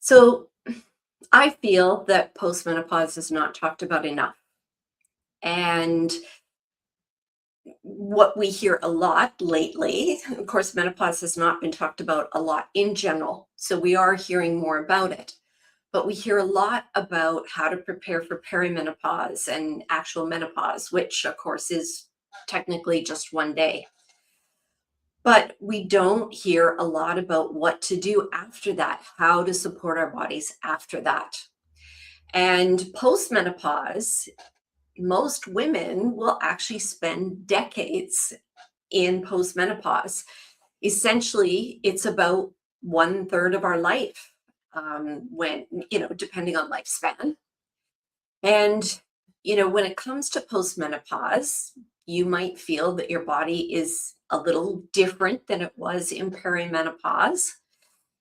So I feel that postmenopause is not talked about enough. And what we hear a lot lately, of course, menopause has not been talked about a lot in general. So we are hearing more about it. But we hear a lot about how to prepare for perimenopause and actual menopause, which, of course, is technically just one day. But we don't hear a lot about what to do after that, how to support our bodies after that. And postmenopause, most women will actually spend decades in postmenopause. Essentially, it's about one third of our life, when, depending on lifespan. And, when it comes to postmenopause, you might feel that your body is a little different than it was in perimenopause,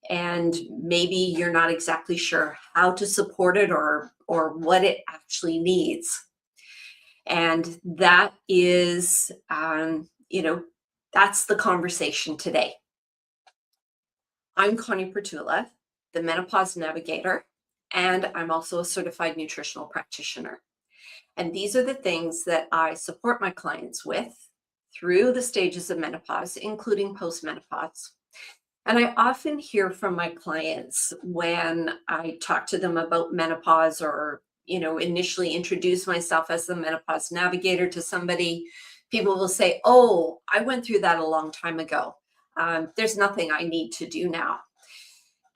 and maybe you're not exactly sure how to support it or what it actually needs. And that is, that's the conversation today. I'm Connie Pertula, the Menopause Navigator, and I'm also a certified nutritional practitioner. And these are the things that I support my clients with through the stages of menopause, including postmenopause. And I often hear from my clients when I talk to them about menopause or, initially introduce myself as the menopause navigator to somebody, people will say, "Oh, I went through that a long time ago. There's nothing I need to do now."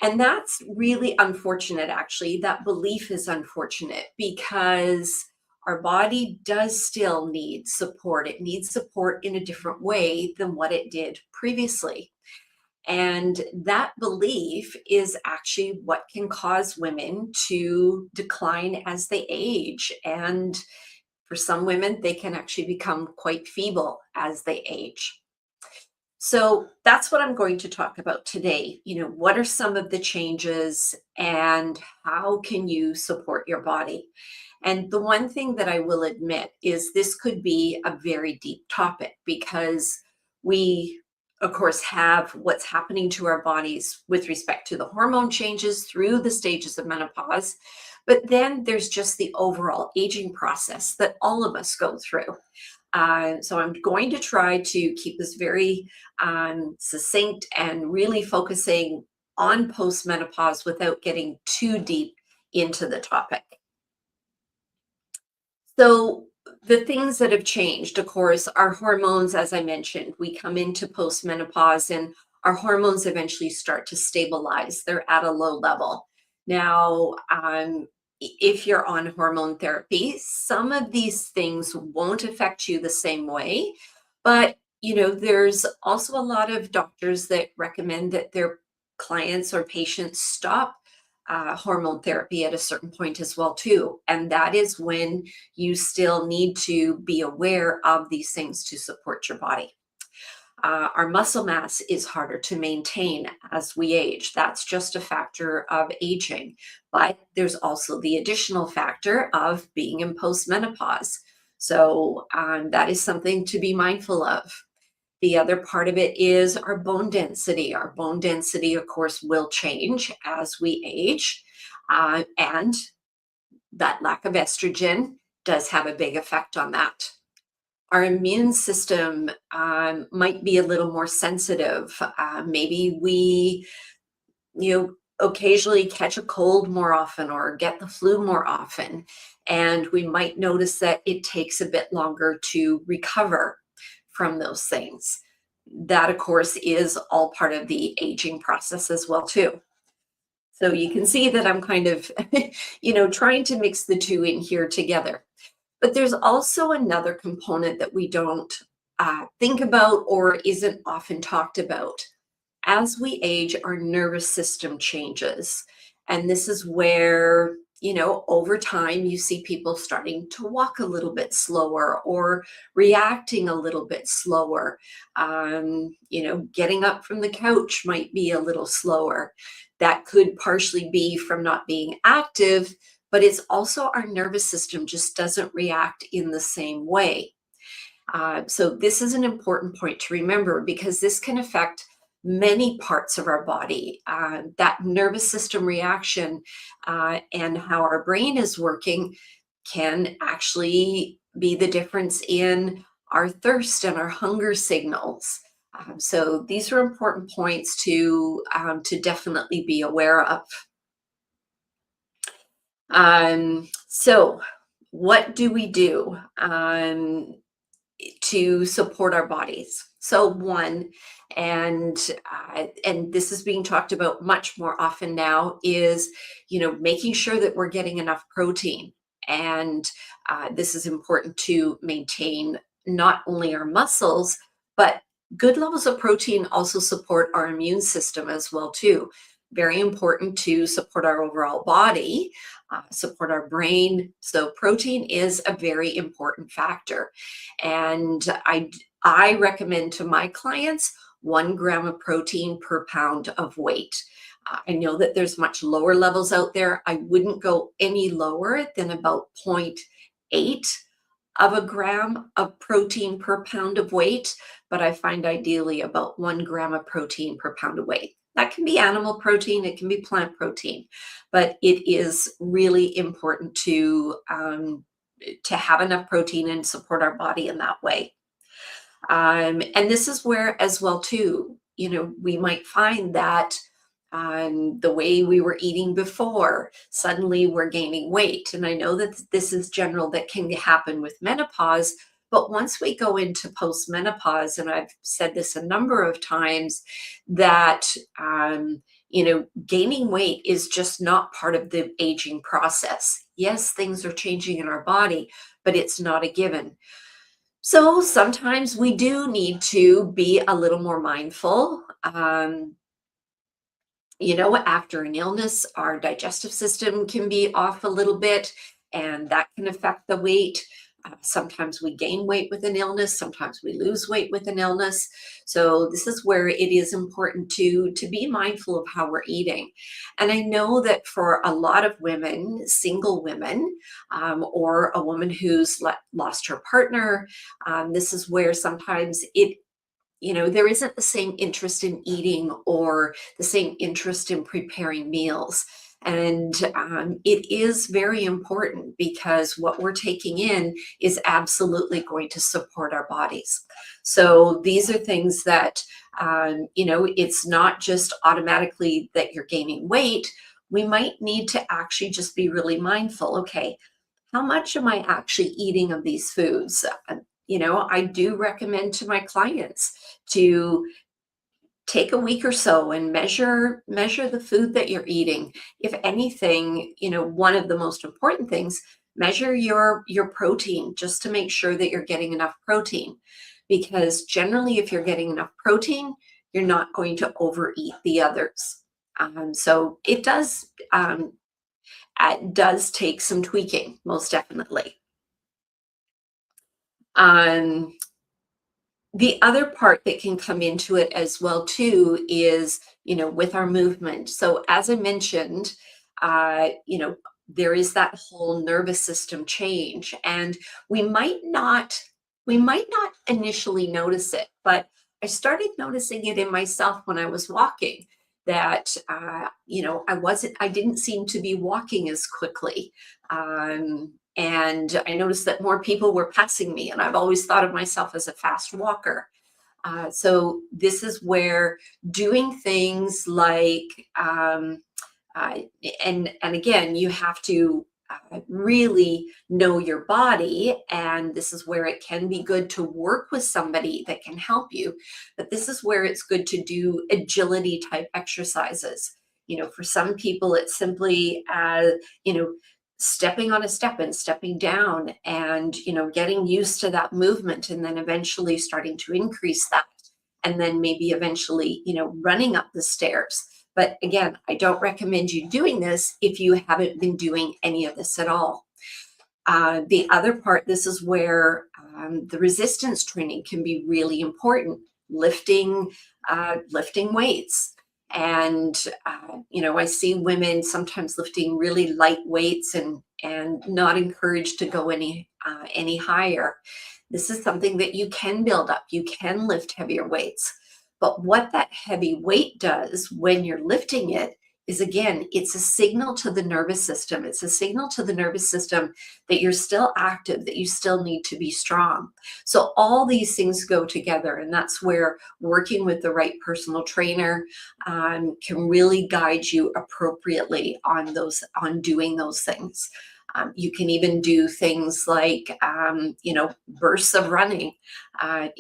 And that's really unfortunate, actually. That belief is unfortunate because our body does still need support. It needs support in a different way than what it did previously. And that belief is actually what can cause women to decline as they age. And for some women, they can actually become quite feeble as they age. So that's what I'm going to talk about today. What are some of the changes and how can you support your body? And the one thing that I will admit is this could be a very deep topic because we, of course, have what's happening to our bodies with respect to the hormone changes through the stages of menopause. But then there's just the overall aging process that all of us go through. So I'm going to try to keep this very succinct and really focusing on postmenopause without getting too deep into the topic. So the things that have changed, of course, our hormones, as I mentioned, we come into postmenopause and our hormones eventually start to stabilize. They're at a low level. Now, if you're on hormone therapy, some of these things won't affect you the same way. But, there's also a lot of doctors that recommend that their clients or patients stop hormone therapy at a certain point as well too, and that is when you still need to be aware of these things to support your body. Our muscle mass is harder to maintain as we age. That's just a factor of aging. But there's also the additional factor of being in postmenopause. So that is something to be mindful of. The other part of it is our bone density. Our bone density, of course, will change as we age. And that lack of estrogen does have a big effect on that. Our immune system might be a little more sensitive. Maybe we, occasionally catch a cold more often or get the flu more often. And we might notice that it takes a bit longer to recover from those things. That, of course, is all part of the aging process as well, too. So you can see that I'm kind of, trying to mix the two in here together. But there's also another component that we don't think about or isn't often talked about. As we age, our nervous system changes. And this is where, over time, you see people starting to walk a little bit slower or reacting a little bit slower. Getting up from the couch might be a little slower. That could partially be from not being active, but it's also our nervous system just doesn't react in the same way. So this is an important point to remember because this can affect many parts of our body. That nervous system reaction and how our brain is working can actually be the difference in our thirst and our hunger signals. So these are important points to definitely be aware of. So what do we do to support our bodies? So one, and this is being talked about much more often now, is making sure that we're getting enough protein, and this is important to maintain not only our muscles, but good levels of protein also support our immune system as well too. Very important to support our overall body, support our brain. So protein is a very important factor. And I recommend to my clients 1 gram of protein per pound of weight. I know that there's much lower levels out there. I wouldn't go any lower than about 0.8 of a gram of protein per pound of weight, but I find ideally about 1 gram of protein per pound of weight. That can be animal protein, it can be plant protein, but it is really important to have enough protein and support our body in that way. And this is where, as well, too, we might find that the way we were eating before, suddenly we're gaining weight. And I know that this is general, that can happen with menopause. But once we go into postmenopause, and I've said this a number of times, that gaining weight is just not part of the aging process. Yes, things are changing in our body, but it's not a given. So sometimes we do need to be a little more mindful. After an illness, our digestive system can be off a little bit, and that can affect the weight. Sometimes we gain weight with an illness, sometimes we lose weight with an illness. So this is where it is important to be mindful of how we're eating. And I know that for a lot of women, single women, or a woman who's lost her partner, this is where sometimes there isn't the same interest in eating or the same interest in preparing meals. And it is very important, because what we're taking in is absolutely going to support our bodies. So these are things that, it's not just automatically that you're gaining weight. We might need to actually just be really mindful. Okay, how much am I actually eating of these foods? I do recommend to my clients to take a week or so and measure the food that you're eating. If anything, one of the most important things, measure your protein, just to make sure that you're getting enough protein. Because generally, if you're getting enough protein, you're not going to overeat the others. So it does take some tweaking, most definitely. The other part that can come into it as well too is, with our movement. So as I mentioned, there is that whole nervous system change, and we might not initially notice it, but I started noticing it in myself when I was walking, that I didn't seem to be walking as quickly. And I noticed that more people were passing me, and I've always thought of myself as a fast walker. So this is where doing things like, and again, you have to really know your body, and this is where it can be good to work with somebody that can help you. But this is where it's good to do agility type exercises. For some people, it's simply, stepping on a step and stepping down, and getting used to that movement, and then eventually starting to increase that, and then maybe eventually running up the stairs. But again, I don't recommend you doing this if you haven't been doing any of this at all. The other part, this is where the resistance training can be really important. Lifting weights. And I see women sometimes lifting really light weights and not encouraged to go any higher. This is something that you can build up. You can lift heavier weights, But what that heavy weight does when you're lifting it is, again, it's a signal to the nervous system. It's a signal to the nervous system that you're still active, that you still need to be strong. So all these things go together, and that's where working with the right personal trainer can really guide you appropriately on doing those things. You can even do things like, bursts of running, a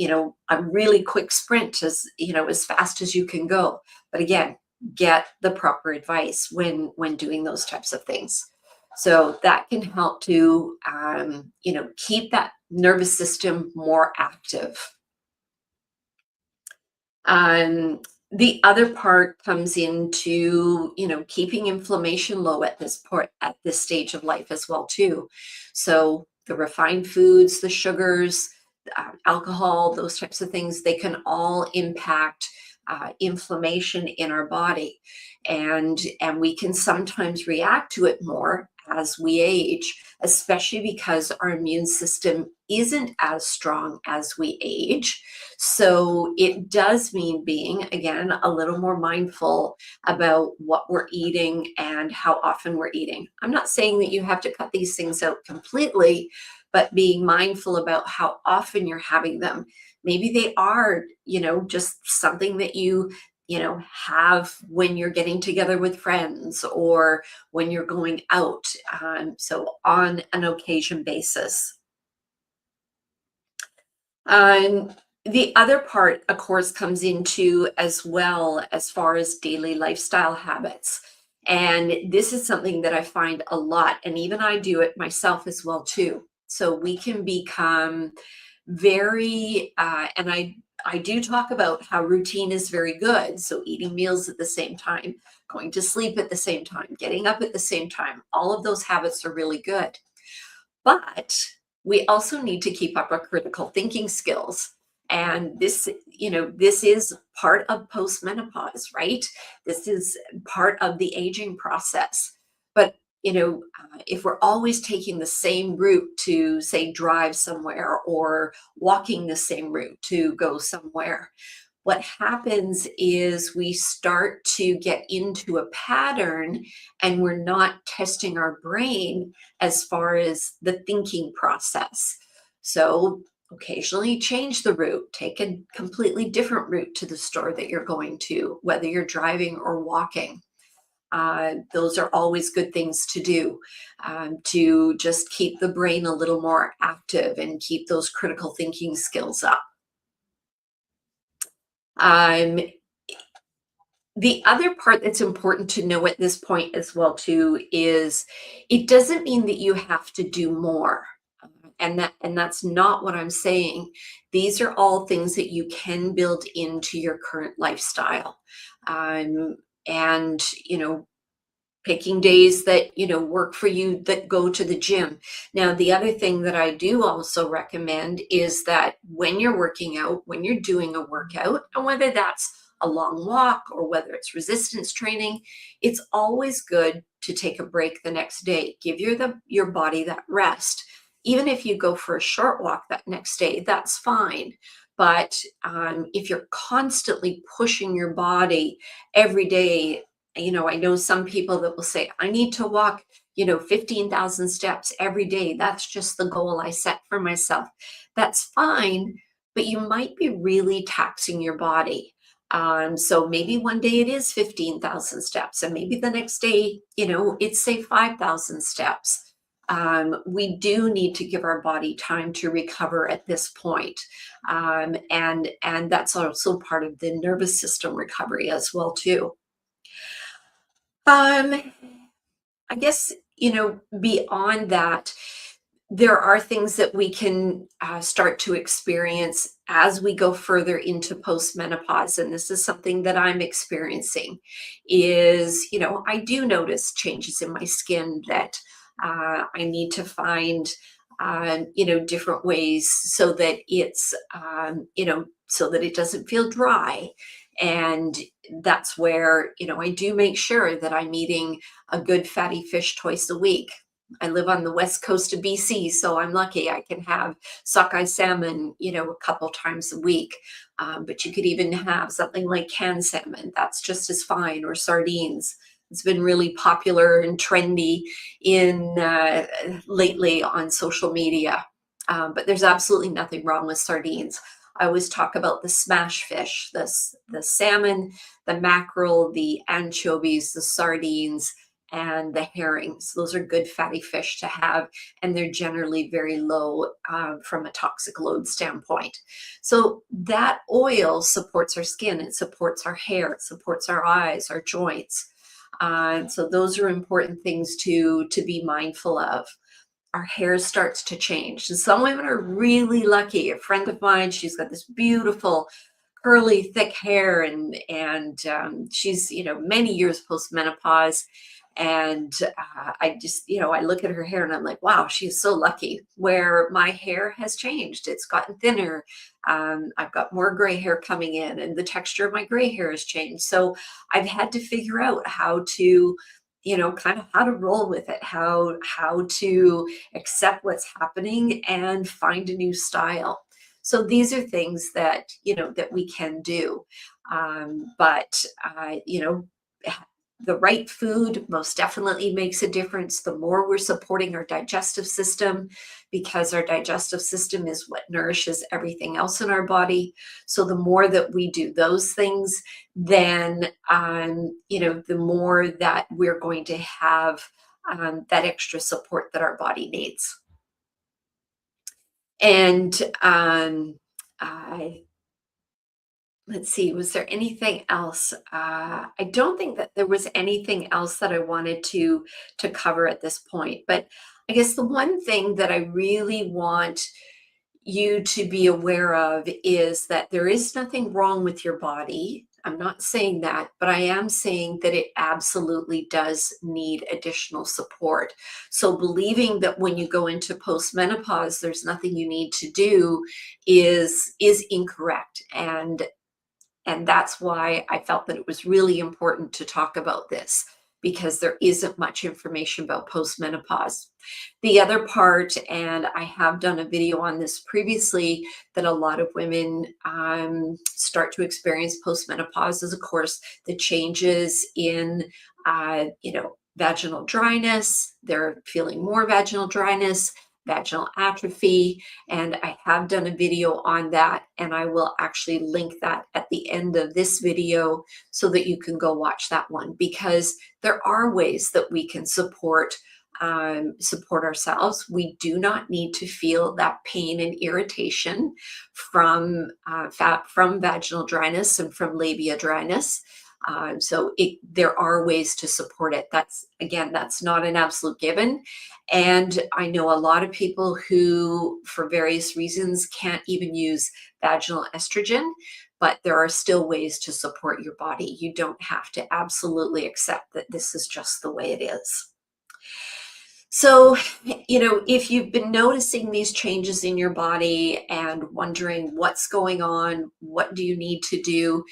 really quick sprint as fast as you can go. But again, get the proper advice when doing those types of things. So that can help to, keep that nervous system more active. Um, the other part comes into, keeping inflammation low at this point, at this stage of life as well too. So the refined foods, the sugars, alcohol, those types of things, they can all impact inflammation in our body, and we can sometimes react to it more as we age, especially because our immune system isn't as strong as we age. So it does mean being, again, a little more mindful about what we're eating and how often we're eating. I'm not saying that you have to cut these things out completely, but being mindful about how often you're having them. Maybe they are, just something that you have when you're getting together with friends or when you're going out. So on an occasion basis. Um, the other part, of course, comes into as well as far as daily lifestyle habits. And this is something that I find a lot, and even I do it myself as well too. So we can become very, and I do talk about how routine is very good. So eating meals at the same time, going to sleep at the same time, getting up at the same time, all of those habits are really good. But we also need to keep up our critical thinking skills. And this is part of postmenopause, right? This is part of the aging process. But, if we're always taking the same route to, say, drive somewhere or walking the same route to go somewhere, what happens is we start to get into a pattern and we're not testing our brain as far as the thinking process. So occasionally change the route, take a completely different route to the store that you're going to, whether you're driving or walking. Those are always good things to do, to just keep the brain a little more active and keep those critical thinking skills up. Um, the other part that's important to know at this point as well too is it doesn't mean that you have to do more. And that's not what I'm saying. These are all things that you can build into your current lifestyle. Um, and picking days that work for you, that go to the gym. Now the other thing that I do also recommend is that when you're working out, when you're doing a workout, and whether that's a long walk or whether it's resistance training, it's always good to take a break the next day. Give your body that rest. Even if you go for a short walk that next day, that's fine. But if you're constantly pushing your body every day, I know some people that will say, I need to walk, 15,000 steps every day. That's just the goal I set for myself. That's fine, but you might be really taxing your body. So maybe one day it is 15,000 steps, and maybe the next day, it's say 5,000 steps. We do need to give our body time to recover at this point. And that's also part of the nervous system recovery as well, too. Um, I guess, beyond that, there are things that we can start to experience as we go further into postmenopause. And this is something that I'm experiencing is, I do notice changes in my skin that I need to find, different ways so that so that it doesn't feel dry. And that's where, I do make sure that I'm eating a good fatty fish twice a week. I live on the west coast of BC, so I'm lucky I can have sockeye salmon, a couple times a week. But you could even have something like canned salmon. That's just as fine, or sardines. It's been really popular and trendy in lately on social media. But there's absolutely nothing wrong with sardines. I always talk about the smash fish, the salmon, the mackerel, the anchovies, the sardines, and the herrings. Those are good fatty fish to have, and they're generally very low from a toxic load standpoint. So that oil supports our skin, it supports our hair, it supports our eyes, our joints. So those are important things to be mindful of. Our hair starts to change. And some women are really lucky. A friend of mine, she's got this beautiful curly, thick hair, and she's many years post menopause. And I just I look at her hair and I'm like, wow, she's so lucky. Where my hair has changed, it's gotten thinner. I've got more gray hair coming in, and the texture of my gray hair has changed. So I've had to figure out how to kind of how to roll with it, how to accept what's happening and find a new style. So these are things that that we can do. But the right food most definitely makes a difference. The more we're supporting our digestive system, because our digestive system is what nourishes everything else in our body. So the more that we do those things, then the more that we're going to have that extra support that our body needs. And I let's see, was there anything else? I don't think that there was anything else that I wanted to cover at this point. But I guess the one thing that I really want you to be aware of is that there is nothing wrong with your body. I'm not saying that, but I am saying that it absolutely does need additional support. So believing that when you go into postmenopause, there's nothing you need to do is incorrect. And that's why I felt that it was really important to talk about this, because there isn't much information about postmenopause. The other part, and I have done a video on this previously, that a lot of women start to experience postmenopause is, of course, the changes in, vaginal dryness. They're feeling more vaginal dryness, vaginal atrophy, and I have done a video on that, and I will actually link that at the end of this video so that you can go watch that one, because there are ways that we can support ourselves. We do not need to feel that pain and irritation from vaginal dryness and from labia dryness. So there are ways to support it. That's not an absolute given. And I know a lot of people who, for various reasons, can't even use vaginal estrogen, but there are still ways to support your body. You don't have to absolutely accept that this is just the way it is. So, if you've been noticing these changes in your body and wondering what's going on, what do you need to do?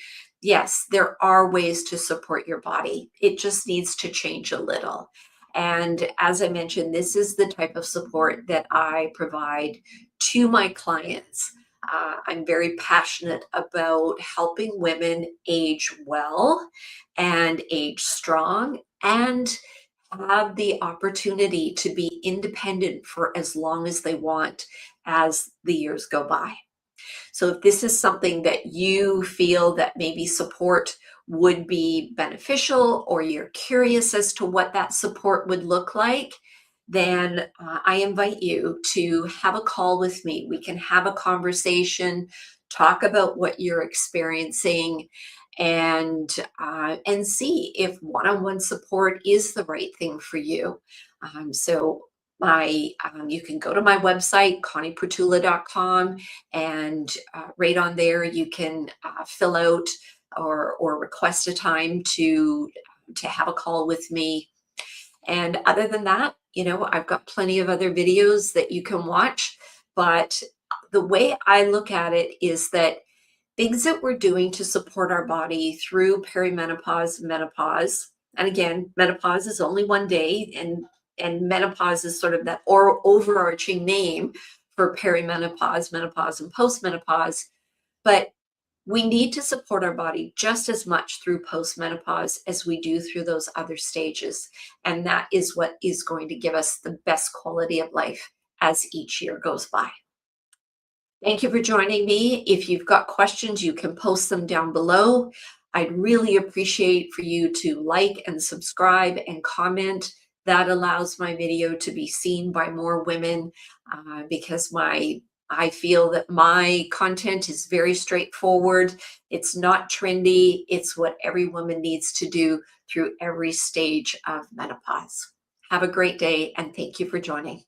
Yes, there are ways to support your body. It just needs to change a little. And as I mentioned, this is the type of support that I provide to my clients. I'm very passionate about helping women age well and age strong, and have the opportunity to be independent for as long as they want as the years go by. So if this is something that you feel that maybe support would be beneficial, or you're curious as to what that support would look like, then I invite you to have a call with me. We can have a conversation, talk about what you're experiencing, and see if one-on-one support is the right thing for you. So you can go to my website, conniepertula.com, and right on there you can fill out or request a time to have a call with me. And other than that, I've got plenty of other videos that you can watch. But the way I look at it is that things that we're doing to support our body through perimenopause, menopause, and again, menopause is only one day, and menopause is sort of that or overarching name for perimenopause, menopause, and postmenopause. But we need to support our body just as much through postmenopause as we do through those other stages. And that is what is going to give us the best quality of life as each year goes by. Thank you for joining me. If you've got questions, you can post them down below. I'd really appreciate for you to like and subscribe and comment. That allows my video to be seen by more women because I feel that my content is very straightforward. It's not trendy. It's what every woman needs to do through every stage of menopause. Have a great day, and thank you for joining.